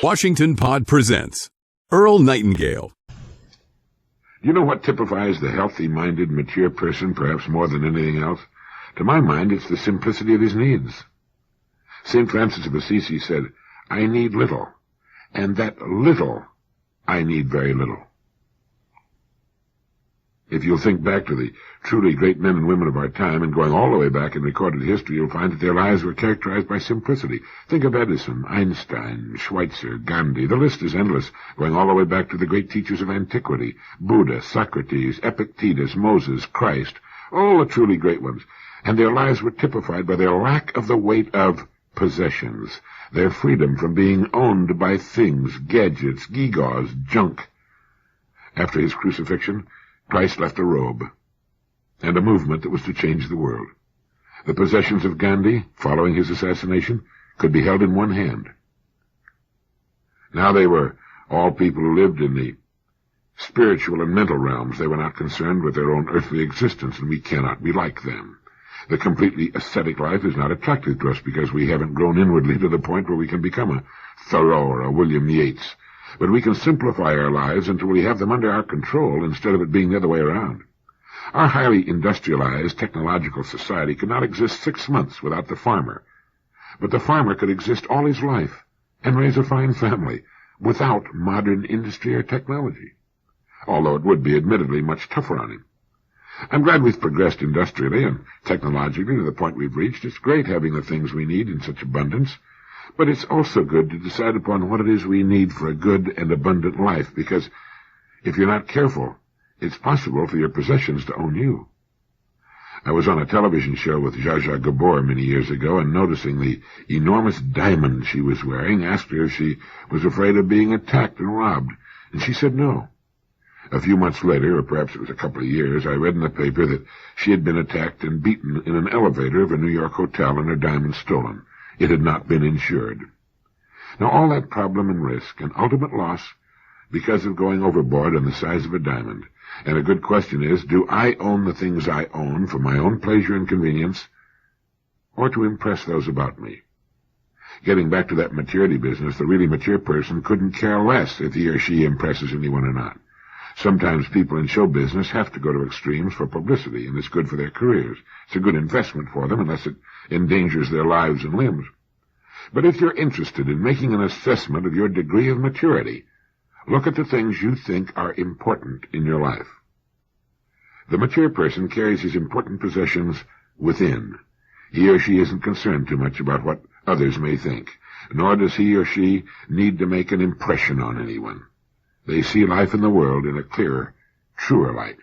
Washington Pod presents EARL Nightingale. You know what typifies the healthy-minded, mature person perhaps more than anything else? To my mind, it's the simplicity of his needs. St. Francis of Assisi said, "I need little, and that little I need very little." If you'll think back to the truly great men and women of our time, and going all the way back in recorded history, you'll find that their lives were characterized by simplicity. Think of Edison, Einstein, Schweitzer, Gandhi. The list is endless, going all the way back to the great teachers of antiquity: Buddha, Socrates, Epictetus, Moses, Christ, all the truly great ones. And their lives were typified by their lack of the weight of possessions, their freedom from being owned by things, gadgets, gewgaws, junk. After his crucifixion, Christ left a robe, and a movement that was to change the world. The possessions of Gandhi, following his assassination, could be held in one hand. Now they were all people who lived in the spiritual and mental realms. They were not concerned with their own earthly existence, and we cannot be like them. The completely ascetic life is not attractive to us because we haven't grown inwardly to the point where we can become a Thoreau or a William Yeats. But we can simplify our lives until we have them under our control instead of it being the other way around. Our highly industrialized, technological society could not exist 6 months without the farmer. But the farmer could exist all his life and raise a fine family without modern industry or technology, although it would be admittedly much tougher on him. I'm glad we've progressed industrially and technologically to the point we've reached. It's great having the things we need in such abundance. But it's also good to decide upon what it is we need for a good and abundant life, because if you're not careful, it's possible for your possessions to own you. I was on a television show with Zsa Zsa Gabor many years ago, and noticing the enormous diamond she was wearing, asked her if she was afraid of being attacked and robbed, and she said no. A few months later, or perhaps it was a couple of years, I read in the paper that she had been attacked and beaten in an elevator of a New York hotel and her diamond stolen. It had not been insured. Now, all that problem and risk and ultimate loss because of going overboard on the size of a diamond. And a good question is, do I own the things I own for my own pleasure and convenience, or to impress those about me? Getting back to that maturity business, the really mature person couldn't care less if he or she impresses anyone or not. Sometimes people in show business have to go to extremes for publicity, and it's good for their careers. It's a good investment for them unless it endangers their lives and limbs. But if you're interested in making an assessment of your degree of maturity, look at the things you think are important in your life. The mature person carries his important possessions within. He or she isn't concerned too much about what others may think, nor does he or she need to make an impression on anyone. They see life in the world in a clearer, truer light.